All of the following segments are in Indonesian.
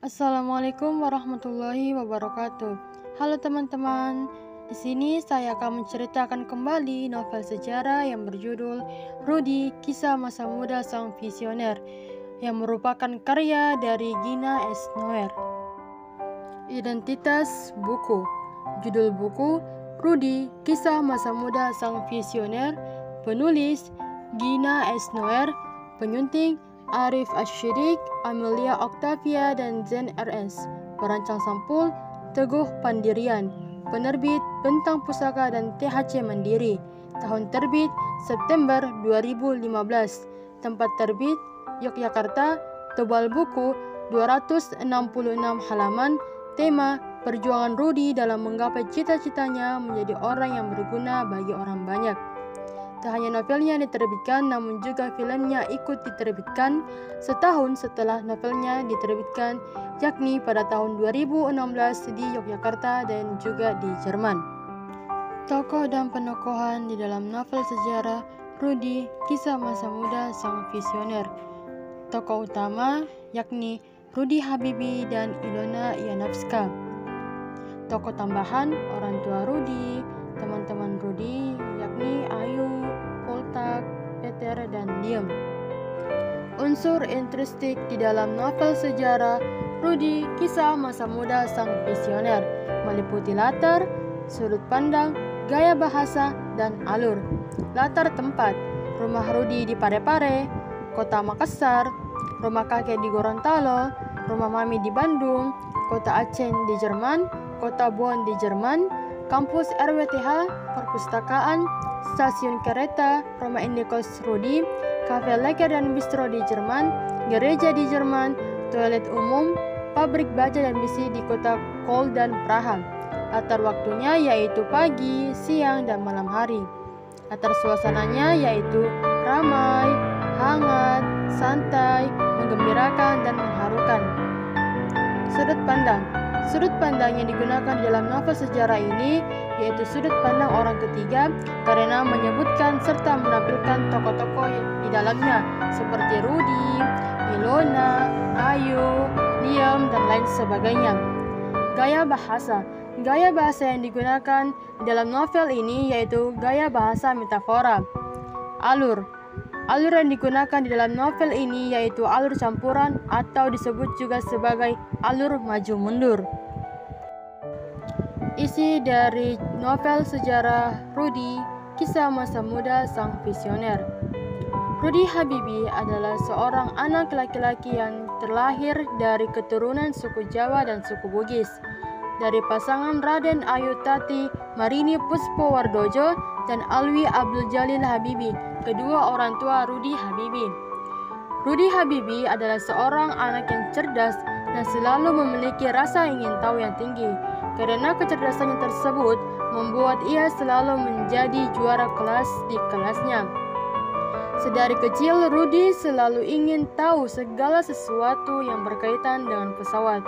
Assalamualaikum warahmatullahi wabarakatuh. Halo teman-teman, di sini saya akan menceritakan kembali novel sejarah yang berjudul Rudy, Kisah Masa Muda Sang Visioner, yang merupakan karya dari Gina S. Noer. Identitas buku. Judul buku Rudy, Kisah Masa Muda Sang Visioner. Penulis Gina S. Noer. Penyunting Arif Ashidik, Amelia Octavia, dan Zen RS. Perancang sampul Teguh Pandirian. Penerbit Bentang Pusaka dan THC Mandiri. Tahun terbit September 2015. Tempat terbit Yogyakarta. Tebal buku 266 halaman. Tema perjuangan Rudy dalam menggapai cita-citanya menjadi orang yang berguna bagi orang banyak. Tak hanya novelnya diterbitkan, namun juga filmnya ikut diterbitkan setahun setelah novelnya diterbitkan, yakni pada tahun 2016 di Yogyakarta dan juga di Jerman. Tokoh dan penokohan di dalam novel sejarah Rudy, Kisah Masa Muda Sang Visioner. Tokoh utama yakni Rudy Habibie dan Ilona Yanavska. Tokoh tambahan orang tua Rudy, teman-teman Rudy yakni Ayu, Poltak, Peter, dan Liam. Unsur intristik di dalam novel sejarah Rudy, Kisah Masa Muda Sang Visioner meliputi latar, sudut pandang, gaya bahasa, dan alur. Latar tempat: rumah Rudy di Parepare, kota Makassar, rumah kakek di Gorontalo, rumah mami di Bandung, kota Aceh di Jerman, kota Bonn di Jerman, kampus RWTH, perpustakaan, stasiun kereta, rumah indekos Rudy, kafe leker dan bistro di Jerman, gereja di Jerman, toilet umum, pabrik baja dan besi di kota Kol dan Praha. Latar waktunya yaitu pagi, siang, dan malam hari. Latar suasananya yaitu ramai, hangat, santai, menggembirakan, dan mengharukan. Sudut pandang. Sudut pandang yang digunakan di dalam novel sejarah ini yaitu sudut pandang orang ketiga karena menyebutkan serta menampilkan tokoh-tokoh di dalamnya seperti Rudy, Ilona, Ayu, Liam, dan lain sebagainya. Gaya bahasa. Gaya bahasa yang digunakan di dalam novel ini yaitu gaya bahasa metafora. Alur. Alur yang digunakan di dalam novel ini yaitu alur campuran atau disebut juga sebagai alur maju mundur. Isi dari novel sejarah Rudy, Kisah Masa Muda Sang Visioner. Rudy Habibie adalah seorang anak laki-laki yang terlahir dari keturunan suku Jawa dan suku Bugis. Dari pasangan Raden Ayu Tati Marini Puspowardojo dan Alwi Abdul Jalil Habibie, kedua orang tua Rudy Habibie. Rudy Habibie adalah seorang anak yang cerdas dan selalu memiliki rasa ingin tahu yang tinggi. Karena kecerdasannya tersebut membuat ia selalu menjadi juara kelas di kelasnya. Sedari kecil, Rudy selalu ingin tahu segala sesuatu yang berkaitan dengan pesawat,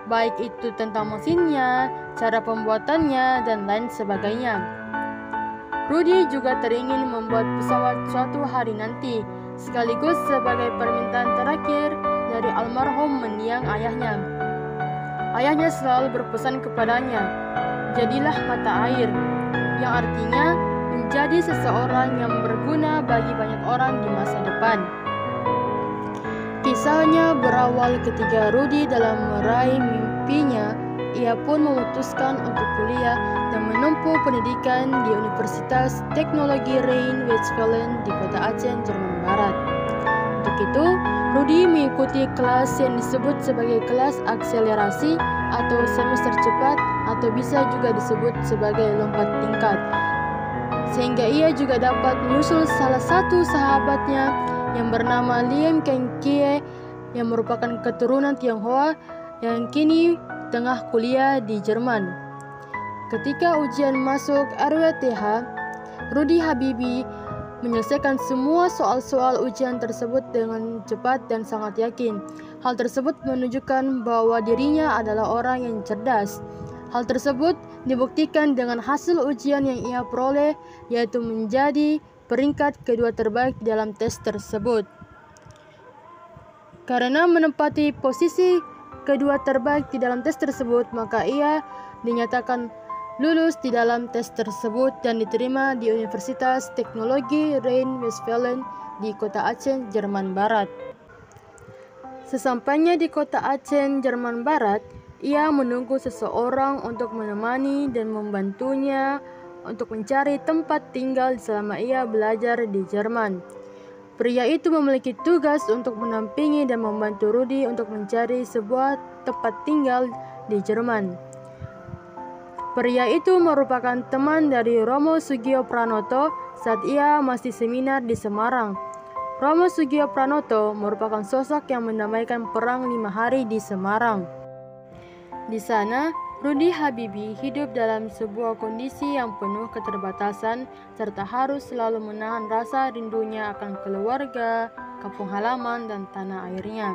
baik itu tentang mesinnya, cara pembuatannya, dan lain sebagainya. Rudy juga teringin membuat pesawat suatu hari nanti, sekaligus sebagai permintaan terakhir dari almarhum mendiang ayahnya. Ayahnya selalu berpesan kepadanya, "Jadilah mata air," yang artinya menjadi seseorang yang berguna bagi banyak orang di masa depan. Kisahnya berawal ketika Rudy dalam meraih mimpinya. Ia pun memutuskan untuk kuliah dan menempuh pendidikan di Universitas Teknologi Rhein-Westphalen di kota Aceh, Jerman Barat. Untuk itu, Rudy mengikuti kelas yang disebut sebagai kelas akselerasi atau semester cepat atau bisa juga disebut sebagai lompat tingkat. Sehingga ia juga dapat menyusul salah satu sahabatnya yang bernama Liam Kenkie yang merupakan keturunan Tionghoa yang kini tengah kuliah di Jerman. Ketika ujian masuk RWTH, Rudy Habibie menyelesaikan semua soal-soal ujian tersebut dengan cepat dan sangat yakin. Hal tersebut menunjukkan bahwa dirinya adalah orang yang cerdas. Hal tersebut dibuktikan dengan hasil ujian yang ia peroleh, yaitu menjadi peringkat kedua terbaik dalam tes tersebut. Karena menempati posisi kedua terbaik di dalam tes tersebut, maka ia dinyatakan lulus di dalam tes tersebut dan diterima di Universitas Teknologi Rhein-Westfalen di kota Aachen, Jerman Barat. Sesampainya di kota Aachen, Jerman Barat, ia menunggu seseorang untuk menemani dan membantunya untuk mencari tempat tinggal selama ia belajar di Jerman. Pria itu memiliki tugas untuk menampingi dan membantu Rudy untuk mencari sebuah tempat tinggal di Jerman. Pria itu merupakan teman dari Romo Sugio Pranoto saat ia masih seminar di Semarang. Romo Sugio Pranoto merupakan sosok yang mendamaikan perang 5 hari di Semarang. Di sana, Rudy Habibie hidup dalam sebuah kondisi yang penuh keterbatasan serta harus selalu menahan rasa rindunya akan keluarga, kampung halaman, dan tanah airnya.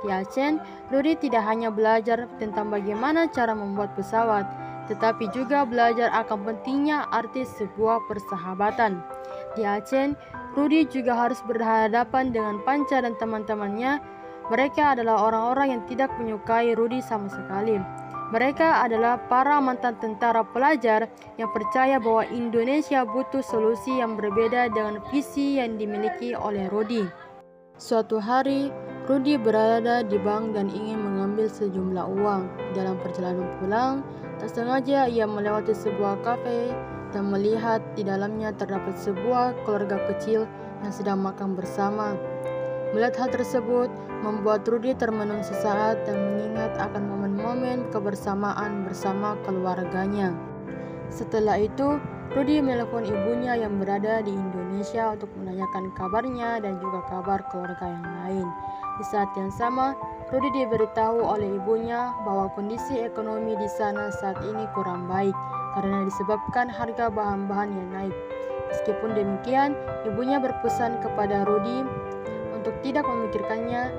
Di Aachen, Rudy tidak hanya belajar tentang bagaimana cara membuat pesawat, tetapi juga belajar akan pentingnya arti sebuah persahabatan. Di Aachen, Rudy juga harus berhadapan dengan Panca dan teman-temannya. Mereka adalah orang-orang yang tidak menyukai Rudy sama sekali. Mereka adalah para mantan tentara pelajar yang percaya bahwa Indonesia butuh solusi yang berbeda dengan visi yang dimiliki oleh Rudy. Suatu hari, Rudy berada di bank dan ingin mengambil sejumlah uang. Dalam perjalanan pulang, tak sengaja ia melewati sebuah kafe dan melihat di dalamnya terdapat sebuah keluarga kecil yang sedang makan bersama. Melihat hal tersebut membuat Rudy termenung sesaat dan mengingat akan momen-momen kebersamaan bersama keluarganya. Setelah itu, Rudy menelepon ibunya yang berada di Indonesia untuk menanyakan kabarnya dan juga kabar keluarga yang lain. Di saat yang sama, Rudy diberitahu oleh ibunya bahwa kondisi ekonomi di sana saat ini kurang baik karena disebabkan harga bahan-bahan yang naik. Meskipun demikian, ibunya berpesan kepada Rudy untuk tidak memikirkannya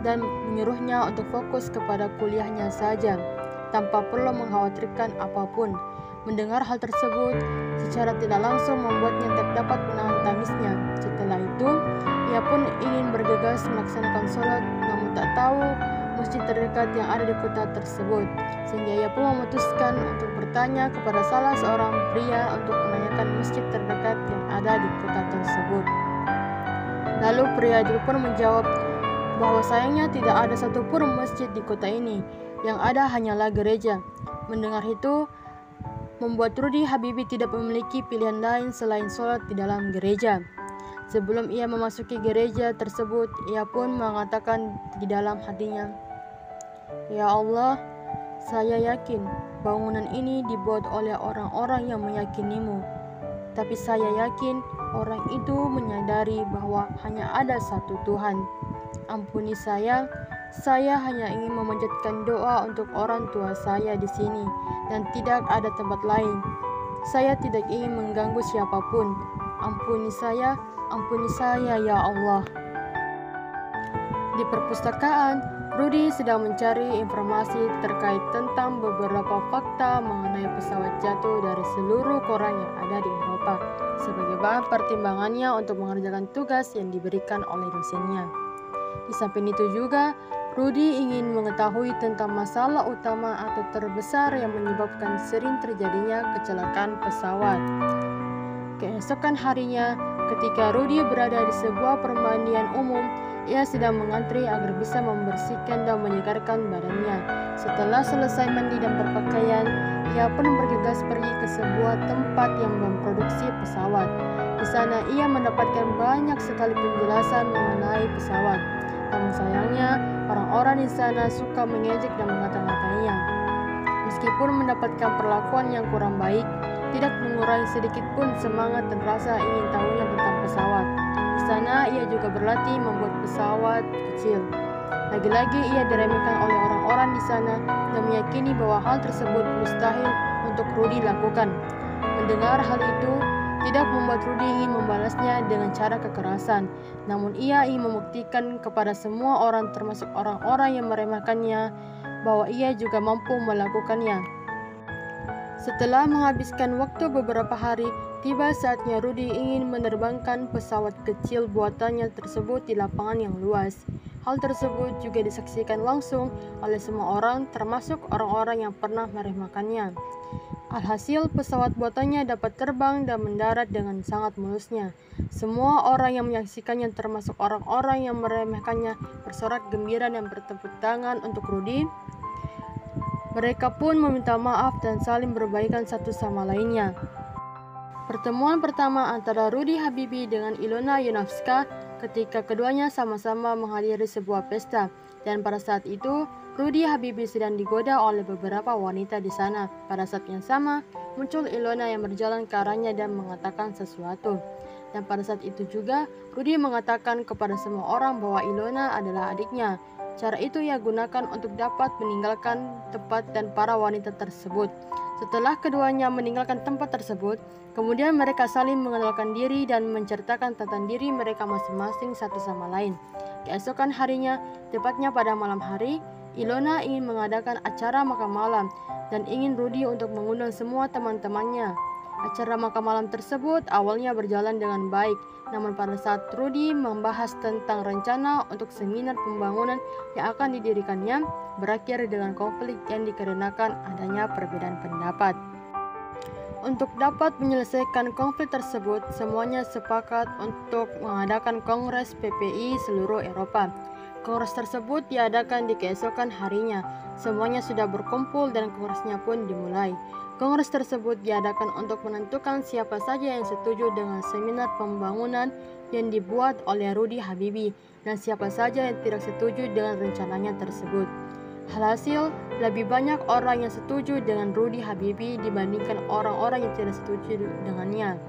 dan menyuruhnya untuk fokus kepada kuliahnya saja, tanpa perlu mengkhawatirkan apapun. Mendengar hal tersebut, secara tidak langsung membuatnya tak dapat menahan tangisnya. Setelah itu, ia pun ingin bergegas melaksanakan sholat, namun tak tahu masjid terdekat yang ada di kota tersebut, sehingga ia pun memutuskan untuk bertanya kepada salah seorang pria untuk menanyakan masjid terdekat yang ada di kota tersebut. Lalu pria itu pun menjawab bahwa sayangnya tidak ada satupun masjid di kota ini, yang ada hanyalah gereja. Mendengar itu, membuat Rudy Habibie tidak memiliki pilihan lain selain sholat di dalam gereja. Sebelum ia memasuki gereja tersebut, ia pun mengatakan di dalam hatinya, "Ya Allah, saya yakin bangunan ini dibuat oleh orang-orang yang meyakinimu. Tapi saya yakin orang itu menyadari bahwa hanya ada satu Tuhan. Ampuni saya hanya ingin memanjatkan doa untuk orang tua saya di sini dan tidak ada tempat lain. Saya tidak ingin mengganggu siapapun. Ampuni saya ya Allah." Di perpustakaan, Rudy sedang mencari informasi terkait tentang beberapa fakta mengenai pesawat jatuh dari seluruh koran yang ada di Eropa sebagai bahan pertimbangannya untuk mengerjakan tugas yang diberikan oleh dosennya. Di samping itu juga, Rudy ingin mengetahui tentang masalah utama atau terbesar yang menyebabkan sering terjadinya kecelakaan pesawat. Keesokan harinya, ketika Rudy berada di sebuah permandian umum, ia sedang mengantri agar bisa membersihkan dan menyegarkan badannya. Setelah selesai mandi dan berpakaian, ia pun bergegas pergi ke sebuah tempat yang memproduksi pesawat. Di sana ia mendapatkan banyak sekali penjelasan mengenai pesawat. Namun sayangnya, orang-orang di sana suka mengejek dan mengata-ngatainya. Meskipun mendapatkan perlakuan yang kurang baik, tidak mengurangi sedikit pun semangat dan rasa ingin tahunya tentang pesawat. Di sana ia juga berlatih membuat pesawat kecil. Lagi-lagi ia diremehkan oleh orang-orang di sana dan meyakini bahwa hal tersebut mustahil untuk Rudy lakukan. Mendengar hal itu tidak membuat Rudy ingin membalasnya dengan cara kekerasan, namun ia ingin membuktikan kepada semua orang termasuk orang-orang yang meremehkannya bahwa ia juga mampu melakukannya. Setelah menghabiskan waktu beberapa hari, tiba saatnya Rudy ingin menerbangkan pesawat kecil buatannya tersebut di lapangan yang luas. Hal tersebut juga disaksikan langsung oleh semua orang, termasuk orang-orang yang pernah meremehkannya. Alhasil, pesawat buatannya dapat terbang dan mendarat dengan sangat mulusnya. Semua orang yang menyaksikannya, termasuk orang-orang yang meremehkannya, bersorak gembira dan bertepuk tangan untuk Rudy. Mereka pun meminta maaf dan saling berbaikan satu sama lainnya. Pertemuan pertama antara Rudy Habibie dengan Ilona Yonovska ketika keduanya sama-sama menghadiri sebuah pesta, dan pada saat itu Rudy Habibie sedang digoda oleh beberapa wanita di sana. Pada saat yang sama muncul Ilona yang berjalan ke arahnya dan mengatakan sesuatu. Dan pada saat itu juga Rudy mengatakan kepada semua orang bahwa Ilona adalah adiknya. Cara itu ia gunakan untuk dapat meninggalkan tempat dan para wanita tersebut. Setelah keduanya meninggalkan tempat tersebut, kemudian mereka saling mengenalkan diri dan menceritakan tentang diri mereka masing-masing satu sama lain. Keesokan harinya, tepatnya pada malam hari, Ilona ingin mengadakan acara makan malam dan ingin Rudy untuk mengundang semua teman-temannya. Acara makan malam tersebut awalnya berjalan dengan baik, namun pada saat Rudy membahas tentang rencana untuk seminar pembangunan yang akan didirikannya, berakhir dengan konflik yang dikarenakan adanya perbedaan pendapat. Untuk dapat menyelesaikan konflik tersebut, semuanya sepakat untuk mengadakan Kongres PPI seluruh Eropa. Kongres tersebut diadakan di keesokan harinya. Semuanya sudah berkumpul dan kongresnya pun dimulai. Kongres tersebut diadakan untuk menentukan siapa saja yang setuju dengan seminar pembangunan yang dibuat oleh Rudy Habibie dan siapa saja yang tidak setuju dengan rencananya tersebut. Alhasil, lebih banyak orang yang setuju dengan Rudy Habibie dibandingkan orang-orang yang tidak setuju dengannya.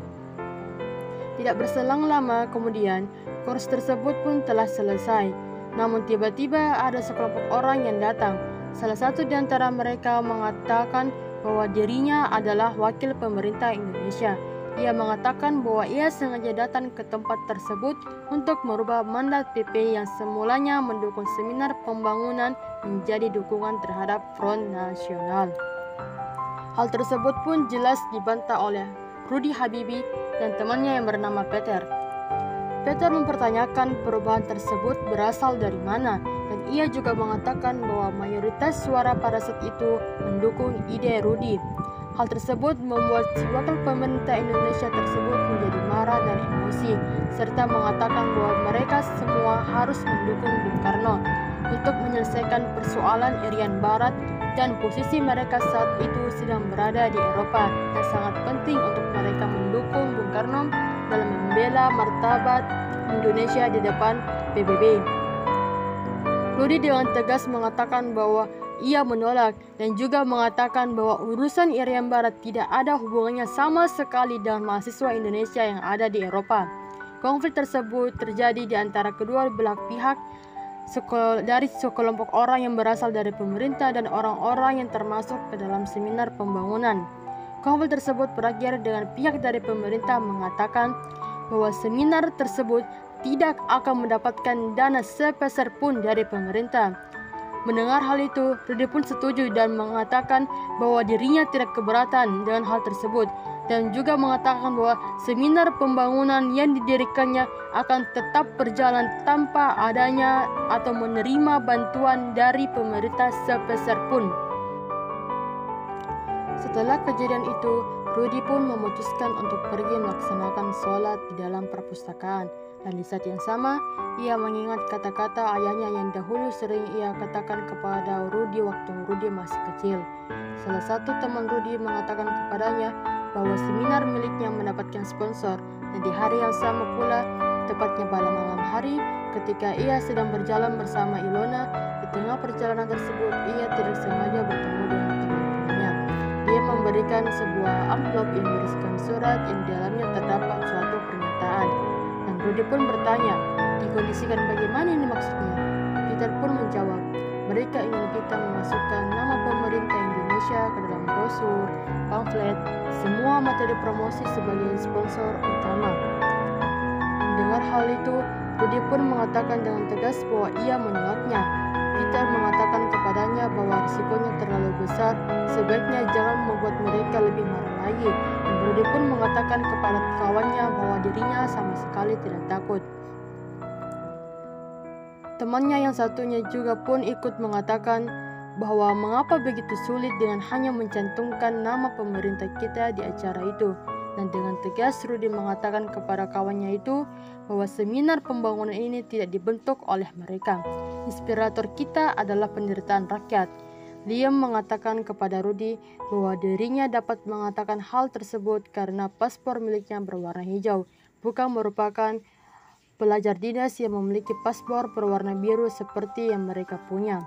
Tidak berselang lama kemudian, kongres tersebut pun telah selesai. Namun tiba-tiba ada sekelompok orang yang datang. Salah satu di antara mereka mengatakan bahwa dirinya adalah wakil pemerintah Indonesia. Ia mengatakan bahwa ia sengaja datang ke tempat tersebut untuk merubah mandat PP yang semulanya mendukung seminar pembangunan menjadi dukungan terhadap Front Nasional. Hal tersebut pun jelas dibantah oleh Rudy Habibie dan temannya yang bernama Peter. Peter mempertanyakan perubahan tersebut berasal dari mana, dan ia juga mengatakan bahwa mayoritas suara pada saat itu mendukung ide Rudy. Hal tersebut membuat si wakil pemerintah Indonesia tersebut menjadi marah dan emosi, serta mengatakan bahwa mereka semua harus mendukung Bung Karno untuk menyelesaikan persoalan Irian Barat, dan posisi mereka saat itu sedang berada di Eropa dan sangat penting untuk mereka mendukung Bung Karno dalam membela martabat Indonesia di depan PBB. Rudy dengan tegas mengatakan bahwa ia menolak dan juga mengatakan bahwa urusan Irian Barat tidak ada hubungannya sama sekali dengan mahasiswa Indonesia yang ada di Eropa. Konflik tersebut terjadi di antara kedua belah pihak dari sekelompok orang yang berasal dari pemerintah dan orang-orang yang termasuk ke dalam seminar pembangunan. Konflik tersebut berakhir dengan pihak dari pemerintah mengatakan bahwa seminar tersebut tidak akan mendapatkan dana sepeser pun dari pemerintah. Mendengar hal itu, Rudy pun setuju dan mengatakan bahwa dirinya tidak keberatan dengan hal tersebut, dan juga mengatakan bahwa seminar pembangunan yang didirikannya akan tetap berjalan tanpa adanya atau menerima bantuan dari pemerintah sepeser pun. Setelah kejadian itu, Rudy pun memutuskan untuk pergi melaksanakan sholat di dalam perpustakaan, dan di saat yang sama, ia mengingat kata-kata ayahnya yang dahulu sering ia katakan kepada Rudy waktu Rudy masih kecil. Salah satu teman Rudy mengatakan kepadanya bahwa seminar miliknya mendapatkan sponsor, dan di hari yang sama pula, tepatnya pada malam hari, ketika ia sedang berjalan bersama Ilona, di tengah perjalanan tersebut ia tidak sengaja bertemu dengan teman-temannya. Dia memberikan sebuah amplop yang berisikan surat yang di dalamnya terdapat suatu pernyataan. Dan Rudy pun bertanya, dikondisikan bagaimana ini maksudnya? Peter pun menjawab, mereka ingin kita memasukkan nama pemerintah Indonesia ke dalam brosur, pamflet, semua materi promosi sebagai sponsor utama. Mendengar hal itu, Rudy pun mengatakan dengan tegas bahwa ia menolaknya. Peter mengatakan kepadanya bahwa risikonya terlalu besar, sebaiknya jangan membuat mereka lebih marah lagi. Dan Rudy pun mengatakan kepada kawannya bahwa dirinya sama sekali tidak takut. Temannya yang satunya juga pun ikut mengatakan bahwa mengapa begitu sulit dengan hanya mencantumkan nama pemerintah kita di acara itu. Dan dengan tegas Rudy mengatakan kepada kawannya itu bahwa seminar pembangunan ini tidak dibentuk oleh mereka. Inspirator kita adalah penderitaan rakyat. Liam mengatakan kepada Rudy bahwa dirinya dapat mengatakan hal tersebut karena paspor miliknya berwarna hijau, bukan merupakan pelajar dinas yang memiliki paspor berwarna biru seperti yang mereka punya.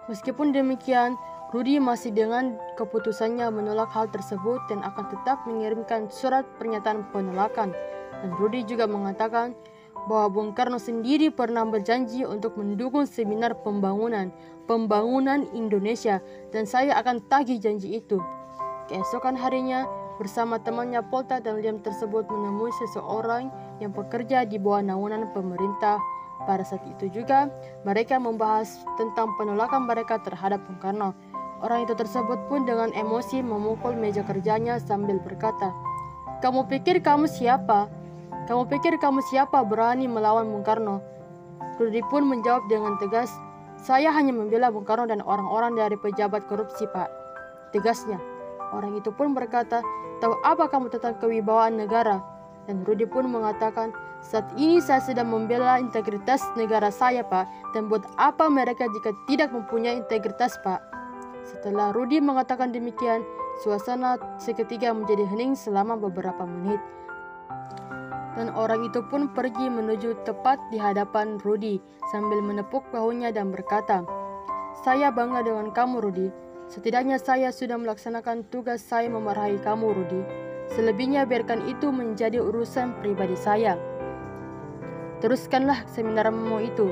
Meskipun demikian, Rudy masih dengan keputusannya menolak hal tersebut dan akan tetap mengirimkan surat pernyataan penolakan. Dan Rudy juga mengatakan bahwa Bung Karno sendiri pernah berjanji untuk mendukung seminar pembangunan Indonesia, dan saya akan tagih janji itu. Keesokan harinya, bersama temannya Poltak dan Liam tersebut menemui seseorang yang bekerja di bawah naungan pemerintah. Pada saat itu juga, mereka membahas tentang penolakan mereka terhadap Bung Karno. Orang itu tersebut pun dengan emosi memukul meja kerjanya sambil berkata, "Kamu pikir kamu siapa? Kamu pikir kamu siapa berani melawan Bung Karno?" Rudy pun menjawab dengan tegas, "Saya hanya membela Bung Karno dan orang-orang dari pejabat korupsi, Pak," tegasnya. Orang itu pun berkata, "Tahu apa kamu tentang kewibawaan negara?" Dan Rudy pun mengatakan, "Saat ini saya sedang membela integritas negara saya, Pak. Dan buat apa mereka jika tidak mempunyai integritas, Pak?" Setelah Rudy mengatakan demikian, suasana seketika menjadi hening selama beberapa menit. Dan orang itu pun pergi menuju tepat di hadapan Rudy sambil menepuk bahunya dan berkata, "Saya bangga dengan kamu, Rudy. Setidaknya saya sudah melaksanakan tugas saya memarahi kamu, Rudy. Selebihnya biarkan itu menjadi urusan pribadi saya. Teruskanlah seminarmu itu.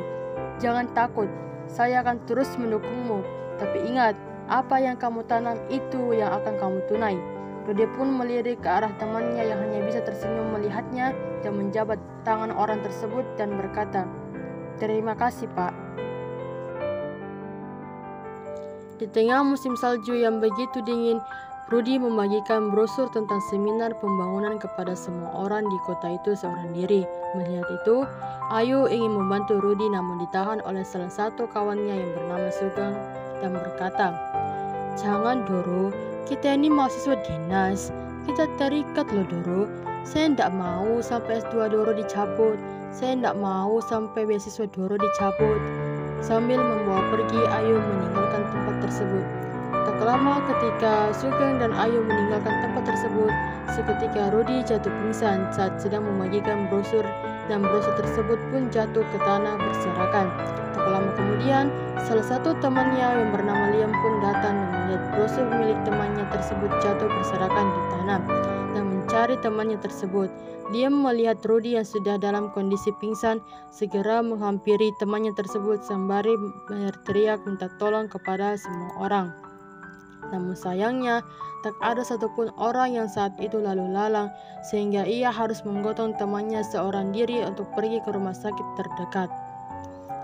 Jangan takut, saya akan terus mendukungmu. Tapi ingat, apa yang kamu tanam itu yang akan kamu tunai." Rudy pun melirik ke arah temannya yang hanya bisa tersenyum melihatnya dan menjabat tangan orang tersebut dan berkata, "Terima kasih, Pak." Di tengah musim salju yang begitu dingin, Rudy membagikan brosur tentang seminar pembangunan kepada semua orang di kota itu seorang diri. Melihat itu, Ayu ingin membantu Rudy namun ditahan oleh salah satu kawannya yang bernama Sugeng dan berkata, "Jangan, Doro, kita ini mahasiswa dinas. Kita terikat loh, Doro. Saya tidak mau sampai S2 Doro dicabut. Saya tidak mau sampai beasiswa Doro dicabut." Sambil membawa pergi, Ayu meninggalkan tempat tersebut. Tak lama ketika Sugeng dan Ayu meninggalkan tempat tersebut, seketika Rudy jatuh pingsan saat sedang membagikan brosur, dan brosur tersebut pun jatuh ke tanah berserakan. Tak lama kemudian, salah satu temannya yang bernama Liam pun datang dan melihat brosur milik temannya tersebut jatuh berserakan di tanah dan mencari temannya tersebut. Liam melihat Rudy yang sudah dalam kondisi pingsan, segera menghampiri temannya tersebut sembari berteriak minta tolong kepada semua orang. Namun sayangnya, tak ada satupun orang yang saat itu lalu lalang, sehingga ia harus menggotong temannya seorang diri untuk pergi ke rumah sakit terdekat.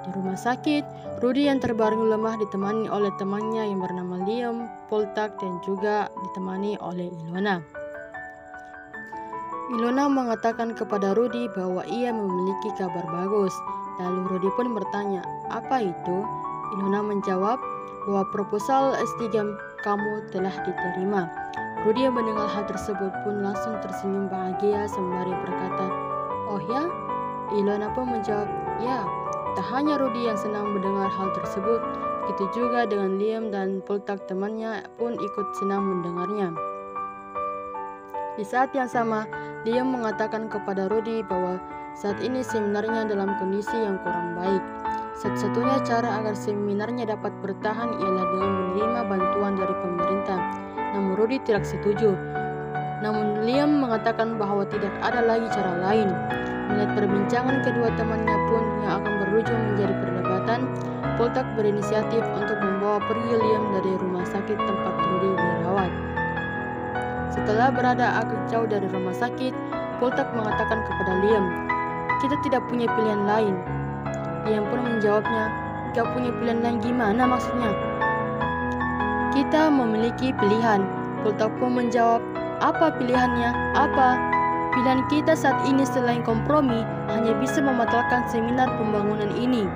Di rumah sakit, Rudy yang terbaring lemah ditemani oleh temannya yang bernama Liam, Poltak, dan juga ditemani oleh Ilona. Ilona mengatakan kepada Rudy bahwa ia memiliki kabar bagus. Lalu Rudy pun bertanya, "Apa itu?" Ilona menjawab bahwa proposal S3 kamu telah diterima. Rudy yang mendengar hal tersebut pun langsung tersenyum bahagia sembari berkata, "Oh ya?" Ilona pun menjawab, "Ya." Tak hanya Rudy yang senang mendengar hal tersebut, begitu juga dengan Liam dan Poltak temannya pun ikut senang mendengarnya. Di saat yang sama, Liam mengatakan kepada Rudy bahwa saat ini seminarnya dalam kondisi yang kurang baik. Satu-satunya cara agar seminarnya dapat bertahan ialah dengan menerima bantuan dari pemerintah. Namun Rudy tidak setuju. Namun Liam mengatakan bahwa tidak ada lagi cara lain. Melihat perbincangan kedua temannya pun yang akan berujung menjadi perdebatan, Poltak berinisiatif untuk membawa pergi Liam dari rumah sakit tempat Rudy dirawat. Setelah berada agak jauh dari rumah sakit, Poltak mengatakan kepada Liam, "Kita tidak punya pilihan lain." Liam pun menjawabnya, "Gak punya pilihan lain gimana maksudnya?" "Kita memiliki pilihan." Poltak pun menjawab, "Apa pilihannya? Apa? Pilihan kita saat ini selain kompromi hanya bisa membatalkan seminar pembangunan ini.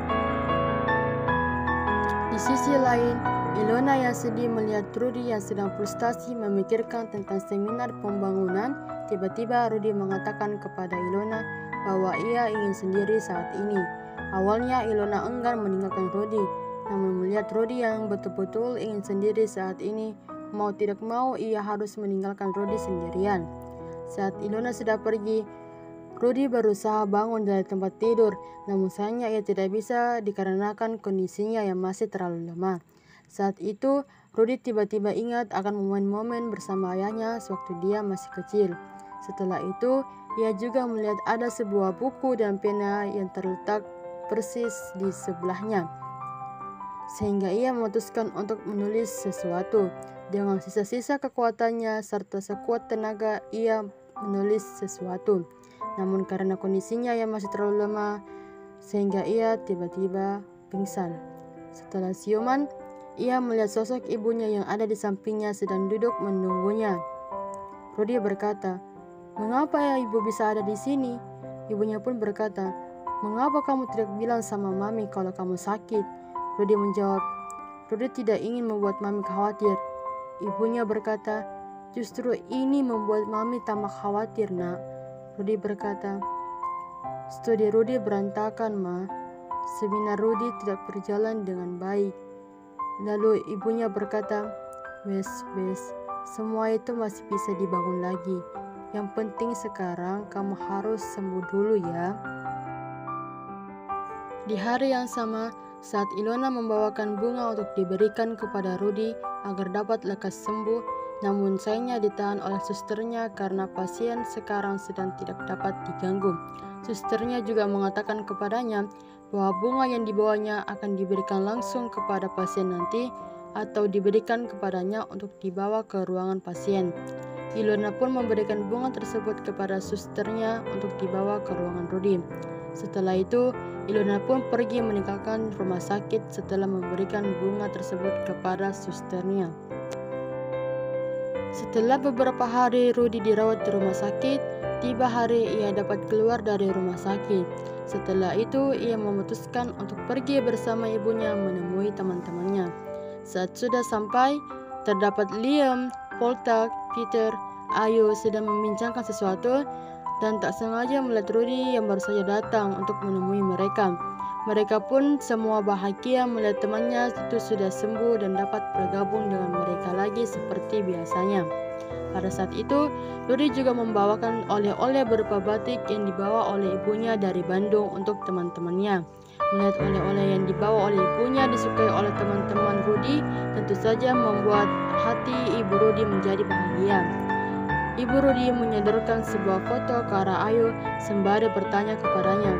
Di sisi lain, Ilona yang sedih melihat Rudy yang sedang frustasi memikirkan tentang seminar pembangunan. Tiba-tiba Rudy mengatakan kepada Ilona bahwa ia ingin sendiri saat ini. Awalnya Ilona enggan meninggalkan Rudy, namun melihat Rudy yang betul-betul ingin sendiri saat ini, mau tidak mau ia harus meninggalkan Rudy sendirian. Saat Ilona sudah pergi, Rudy berusaha bangun dari tempat tidur, namun sayangnya ia tidak bisa dikarenakan kondisinya yang masih terlalu lemah. Saat itu, Rudy tiba-tiba ingat akan momen-momen bersama ayahnya sewaktu dia masih kecil. Setelah itu, ia juga melihat ada sebuah buku dan pena yang terletak persis di sebelahnya. Sehingga ia memutuskan untuk menulis sesuatu. Dengan sisa-sisa kekuatannya serta sekuat tenaga, ia menulis sesuatu. Namun karena kondisinya yang masih terlalu lemah, sehingga ia tiba-tiba pingsan. Setelah siuman, ia melihat sosok ibunya yang ada di sampingnya sedang duduk menunggunya. Rudy berkata, "Mengapa ya ibu bisa ada di sini?" Ibunya pun berkata, "Mengapa kamu tidak bilang sama mami kalau kamu sakit?" Rudy menjawab, "Rudy tidak ingin membuat mami khawatir." Ibunya berkata, "Justru ini membuat mami tambah khawatir, nak." Rudy berkata, "Studi Rudy berantakan, Ma. Seminar Rudy tidak berjalan dengan baik." Lalu ibunya berkata, Wes, semua itu masih bisa dibangun lagi. Yang penting sekarang kamu harus sembuh dulu ya." Di hari yang sama, saat Ilona membawakan bunga untuk diberikan kepada Rudy agar dapat lekas sembuh, namun sayangnya ditahan oleh susternya karena pasien sekarang sedang tidak dapat diganggu. Susternya juga mengatakan kepadanya bahwa bunga yang dibawanya akan diberikan langsung kepada pasien nanti atau diberikan kepadanya untuk dibawa ke ruangan pasien. Ilona pun memberikan bunga tersebut kepada susternya untuk dibawa ke ruangan Rudy. Setelah itu, Ilona pun pergi meninggalkan rumah sakit setelah memberikan bunga tersebut kepada susternya. Setelah beberapa hari Rudy dirawat di rumah sakit, tiba hari ia dapat keluar dari rumah sakit. Setelah itu, ia memutuskan untuk pergi bersama ibunya menemui teman-temannya. Saat sudah sampai, terdapat Liam, Poltak, Peter, Ayu sedang membincangkan sesuatu dan tak sengaja melihat Rudy yang baru saja datang untuk menemui mereka. Mereka pun semua bahagia melihat temannya itu sudah sembuh dan dapat bergabung dengan mereka lagi seperti biasanya. Pada saat itu, Rudy juga membawakan oleh-oleh berupa batik yang dibawa oleh ibunya dari Bandung untuk teman-temannya. Melihat oleh-oleh yang dibawa oleh ibunya disukai oleh teman-teman Rudy, tentu saja membuat hati ibu Rudy menjadi bahagia. Ibu Rudy menyodorkan sebuah foto ke arah Ayu sembari bertanya kepadanya,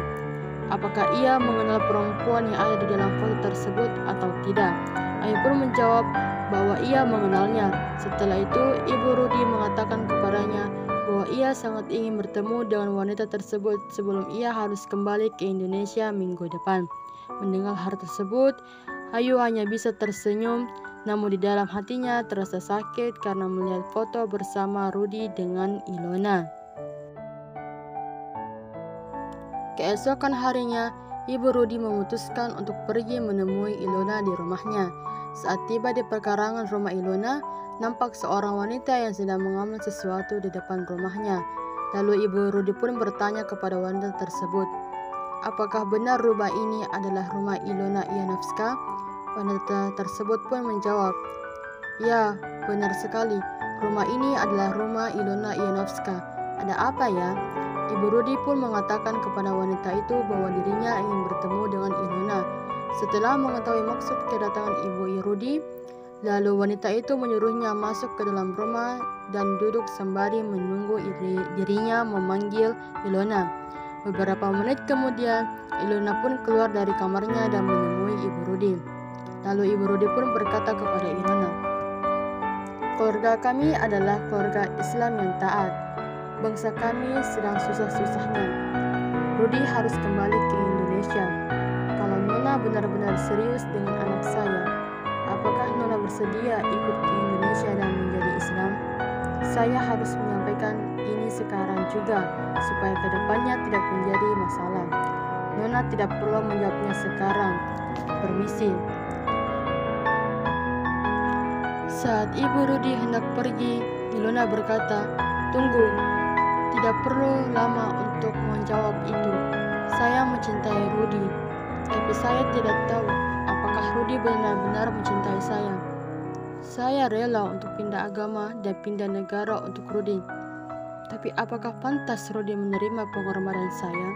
apakah ia mengenal perempuan yang ada di dalam foto tersebut atau tidak. Ayu pun menjawab bahwa ia mengenalnya. Setelah itu, ibu Rudy mengatakan kepadanya bahwa ia sangat ingin bertemu dengan wanita tersebut sebelum ia harus kembali ke Indonesia minggu depan. Mendengar hal tersebut, Ayu hanya bisa tersenyum, namun di dalam hatinya terasa sakit karena melihat foto bersama Rudy dengan Ilona. Keesokan harinya, ibu Rudy memutuskan untuk pergi menemui Ilona di rumahnya. Saat tiba di perkarangan rumah Ilona, nampak seorang wanita yang sedang mengambil sesuatu di depan rumahnya. Lalu ibu Rudy pun bertanya kepada wanita tersebut, apakah benar rumah ini adalah rumah Ilona Ianowska? Wanita tersebut pun menjawab, ya, benar sekali. Rumah ini adalah rumah Ilona Ianowska. Ada apa ya? Ibu Rudy pun mengatakan kepada wanita itu bahwa dirinya ingin bertemu dengan Ilona. Setelah mengetahui maksud kedatangan ibu Rudy, lalu wanita itu menyuruhnya masuk ke dalam rumah dan duduk sembari menunggu dirinya memanggil Ilona. Beberapa menit kemudian, Ilona pun keluar dari kamarnya dan menemui ibu Rudy. Lalu ibu Rudy pun berkata kepada Ilona, keluarga kami adalah keluarga Islam yang taat. Bangsa kami sedang susah-susahnya. Rudy harus kembali ke Indonesia. Kalau Nona benar-benar serius dengan anak saya, apakah Nona bersedia ikut ke Indonesia dan menjadi Islam? Saya harus menyampaikan ini sekarang juga, supaya kedepannya tidak menjadi masalah. Ilona tidak perlu menjawabnya sekarang. Permisi. Saat Ibu Rudy hendak pergi, Ilona berkata, "Tunggu, tidak perlu lama untuk menjawab itu. Saya mencintai Rudy, tapi saya tidak tahu apakah Rudy benar-benar mencintai saya. Saya rela untuk pindah agama dan pindah negara untuk Rudy. Tapi apakah pantas Rudy menerima pengorbanan saya?"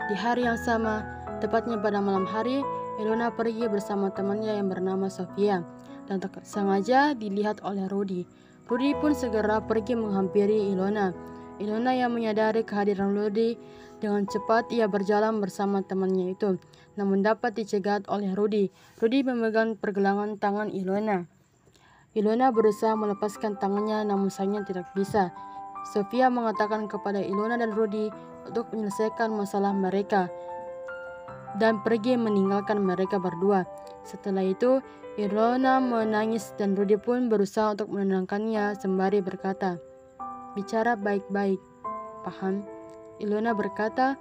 Di hari yang sama, tepatnya pada malam hari, Ilona pergi bersama temannya yang bernama Sofia, dan tak sengaja dilihat oleh Rudy. Rudy pun segera pergi menghampiri Ilona. Ilona yang menyadari kehadiran Rudy, dengan cepat ia berjalan bersama temannya itu, namun dapat dicegat oleh Rudy. Rudy memegang pergelangan tangan Ilona. Ilona berusaha melepaskan tangannya, namun sayangnya tidak bisa. Sofia mengatakan kepada Ilona dan Rudy untuk menyelesaikan masalah mereka dan pergi meninggalkan mereka berdua. Setelah itu, Ilona menangis dan Rudy pun berusaha untuk menenangkannya sembari berkata, "Bicara baik-baik, paham?" Ilona berkata,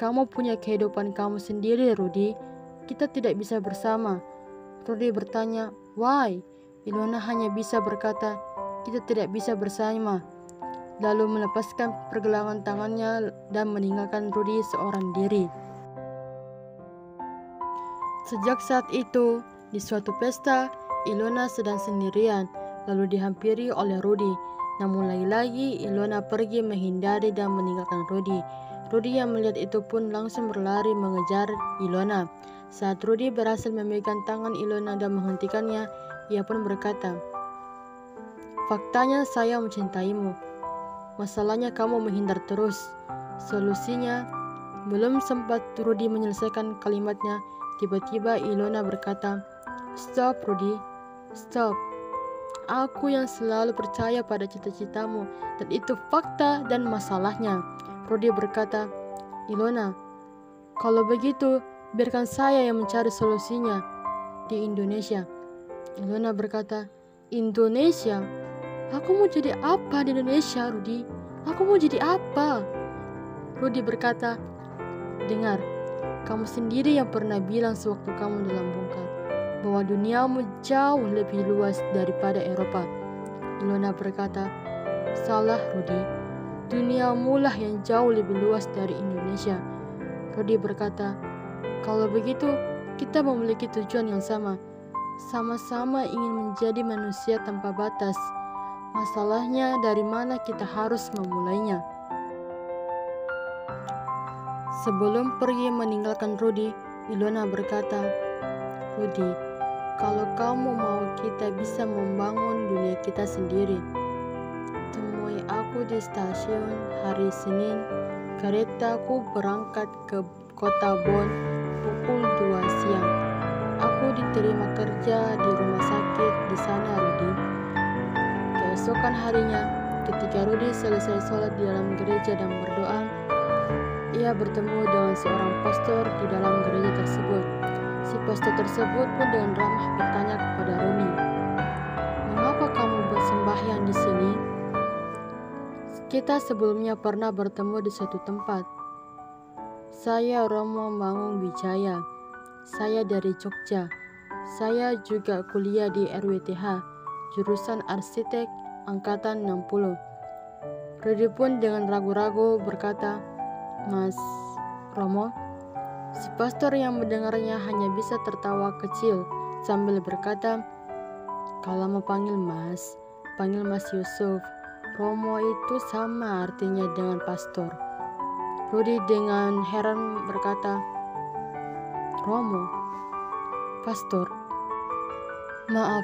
"Kamu punya kehidupan kamu sendiri, Rudy. Kita tidak bisa bersama." Rudy bertanya, "Why?" Ilona hanya bisa berkata, "Kita tidak bisa bersama." Lalu melepaskan pergelangan tangannya dan meninggalkan Rudy seorang diri. Sejak saat itu, di suatu pesta, Ilona sedang sendirian, lalu dihampiri oleh Rudy. Namun lagi-lagi Ilona pergi menghindari dan meninggalkan Rudy. Rudy yang melihat itu pun langsung berlari mengejar Ilona. Saat Rudy berhasil memegang tangan Ilona dan menghentikannya, ia pun berkata, "Faktanya saya mencintaimu. Masalahnya kamu menghindar terus. Solusinya..." Belum sempat Rudy menyelesaikan kalimatnya, tiba-tiba Ilona berkata, "Stop, Rudy. Stop. Aku yang selalu percaya pada cita-citamu, dan itu fakta dan masalahnya." Rudy berkata, "Ilona, kalau begitu biarkan saya yang mencari solusinya di Indonesia." Ilona berkata, "Indonesia? Aku mau jadi apa di Indonesia, Rudy? Aku mau jadi apa?" Rudy berkata, "Dengar, kamu sendiri yang pernah bilang sewaktu kamu dalam bungkar bahwa duniamu jauh lebih luas daripada Eropa." Ilona berkata, "Salah, Rudy. Duniamu lah yang jauh lebih luas dari Indonesia." Rudy berkata, "Kalau begitu, kita memiliki tujuan yang sama. Sama-sama ingin menjadi manusia tanpa batas. Masalahnya dari mana kita harus memulainya?" Sebelum pergi meninggalkan Rudy, Ilona berkata, "Rudy, kalau kamu mau, kita bisa membangun dunia kita sendiri. Temui aku di stasiun hari Senin. Keretaku berangkat ke kota Bonn pukul 2 siang. Aku diterima kerja di rumah sakit di sana, Rudy." Keesokan harinya, ketika Rudy selesai sholat di dalam gereja dan berdoa, ia bertemu dengan seorang pastor di dalam gereja tersebut. Si pastor tersebut pun dengan ramah bertanya kepada Rudy, "Mengapa kamu bersembahyang di sini? Kita sebelumnya pernah bertemu di suatu tempat. Saya Romo Mangung Wijaya. Saya dari Jogja. Saya juga kuliah di RWTH, jurusan arsitek angkatan 60. Rudy pun dengan ragu-ragu berkata, "Mas Romo." Si pastor yang mendengarnya hanya bisa tertawa kecil sambil berkata, "Kalau mau panggil Mas, panggil Mas Yusuf. Romo itu sama artinya dengan pastor." Rudy dengan heran berkata, "Romo? Pastor? Maaf,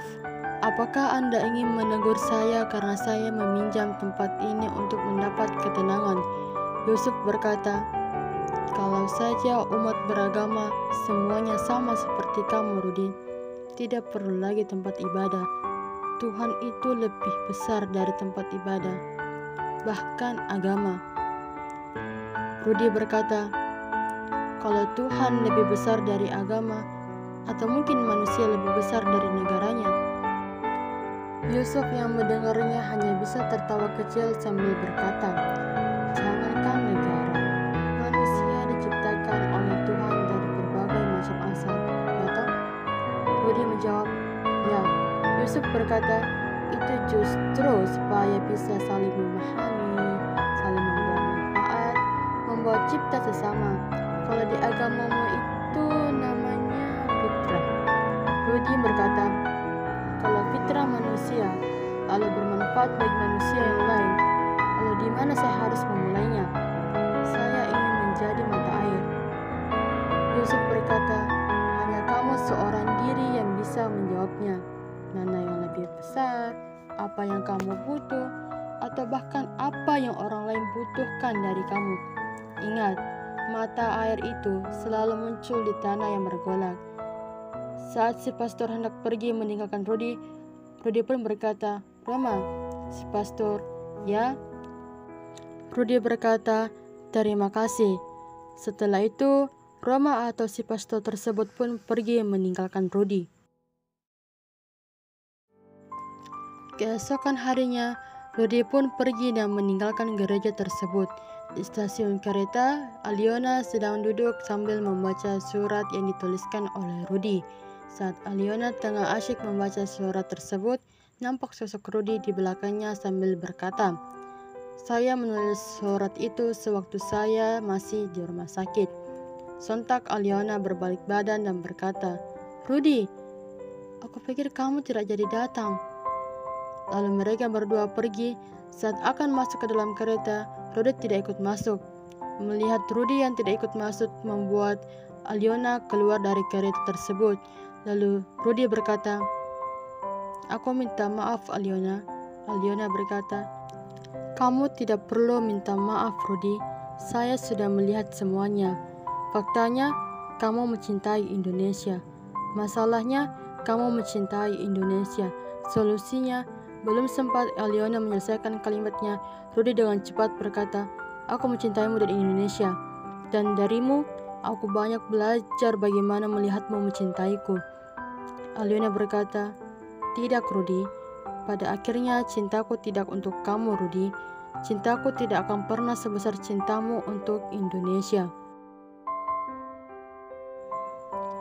apakah Anda ingin menegur saya karena saya meminjam tempat ini untuk mendapat ketenangan?" Yusuf berkata, "Kalau saja umat beragama semuanya sama seperti kamu, Rudy, tidak perlu lagi tempat ibadah. Tuhan itu lebih besar dari tempat ibadah, bahkan agama." Rudy berkata, "Kalau Tuhan lebih besar dari agama, atau mungkin manusia lebih besar dari negaranya?" Yusuf yang mendengarnya hanya bisa tertawa kecil sambil berkata, "Jangankan negara, manusia diciptakan oleh Tuhan dari berbagai macam asal, ya toh?" Rudy menjawab, "Ya." Yusuf berkata, "Itu justru supaya bisa saling memahami, saling membawa manfaat, membawa cipta sesama. Kalau di agamamu itu namanya fitrah." Rudy berkata, "Kalau fitrah manusia lalu bermanfaat bagi manusia yang lain, lalu di mana saya harus memulainya? Saya ingin menjadi mata air." Yusuf berkata, "Hanya kamu seorang diri yang bisa menjawabnya. Mana yang lebih besar, apa yang kamu butuh, atau bahkan apa yang orang lain butuhkan dari kamu. Ingat, mata air itu selalu muncul di tanah yang bergolak." Saat si pastor hendak pergi meninggalkan Rudy pun berkata, "Roma." Si pastor, "Ya." Rudy berkata, "Terima kasih." Setelah itu, Roma atau si pastor tersebut pun pergi meninggalkan Rudy. Keesokan harinya, Rudy pun pergi dan meninggalkan gereja tersebut. Di stasiun kereta, Aliona sedang duduk sambil membaca surat yang dituliskan oleh Rudy. Saat Aliona tengah asyik membaca surat tersebut, nampak sosok Rudy di belakangnya sambil berkata, "Saya menulis surat itu sewaktu saya masih di rumah sakit." Sontak Aliona berbalik badan dan berkata, "Rudy, aku pikir kamu tidak jadi datang." Lalu mereka berdua pergi. Saat akan masuk ke dalam kereta, Rudy tidak ikut masuk. Melihat Rudy yang tidak ikut masuk membuat Aliona keluar dari kereta tersebut. Lalu Rudy berkata, "Aku minta maaf, Aliona." Aliona berkata, "Kamu tidak perlu minta maaf, Rudy. Saya sudah melihat semuanya. Faktanya, kamu mencintai Indonesia. Masalahnya, kamu mencintai Indonesia. Solusinya." Belum sempat Aliona menyelesaikan kalimatnya, Rudy dengan cepat berkata, "Aku mencintaimu dari Indonesia. Dan darimu, aku banyak belajar bagaimana melihatmu mencintaiku." Aliona berkata, "Tidak, Rudy. Pada akhirnya cintaku tidak untuk kamu, Rudy. Cintaku tidak akan pernah sebesar cintamu untuk Indonesia."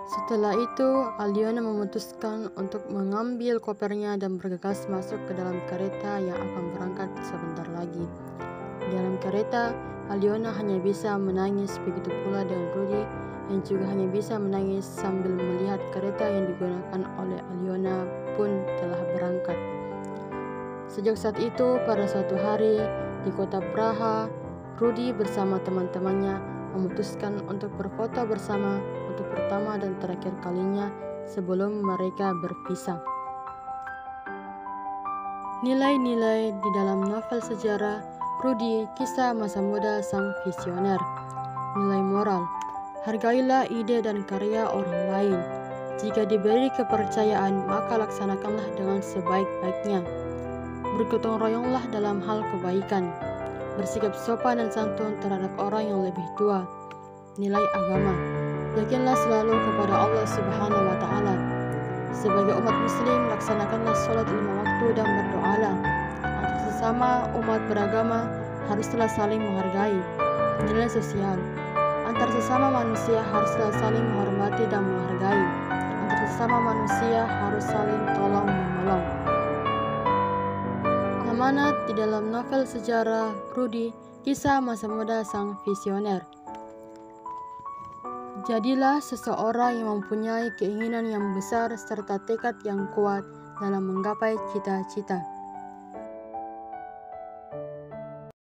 Setelah itu, Aliona memutuskan untuk mengambil kopernya dan bergegas masuk ke dalam kereta yang akan berangkat sebentar lagi. Di dalam kereta, Aliona hanya bisa menangis, begitu pula dengan Rudy yang juga hanya bisa menangis sambil melihat kereta yang digunakan oleh Aliona pun telah berangkat. Sejak saat itu, pada suatu hari di kota Praha, Rudy bersama teman-temannya memutuskan untuk berfoto bersama untuk pertama dan terakhir kalinya sebelum mereka berpisah. Nilai-nilai di dalam novel sejarah Rudy, Kisah Masa Muda Sang Visioner. Nilai moral: hargailah ide dan karya orang lain. Jika diberi kepercayaan, maka laksanakanlah dengan sebaik-baiknya. Bergotong royonglah dalam hal kebaikan. Bersikap sopan dan santun terhadap orang yang lebih tua. Nilai agama: yakinlah selalu kepada Allah Subhanahu wa Ta'ala. Sebagai umat Muslim, laksanakanlah sholat 5 waktu dan berdoalah. Antar sesama umat beragama haruslah saling menghargai. Nilai sosial: antar sesama manusia haruslah saling menghormati dan menghargai. Antar sesama manusia harus saling tolong-menolong. Amanat di dalam novel sejarah Rudy, Kisah Masa Muda Sang Visioner. Jadilah seseorang yang mempunyai keinginan yang besar serta tekad yang kuat dalam menggapai cita-cita.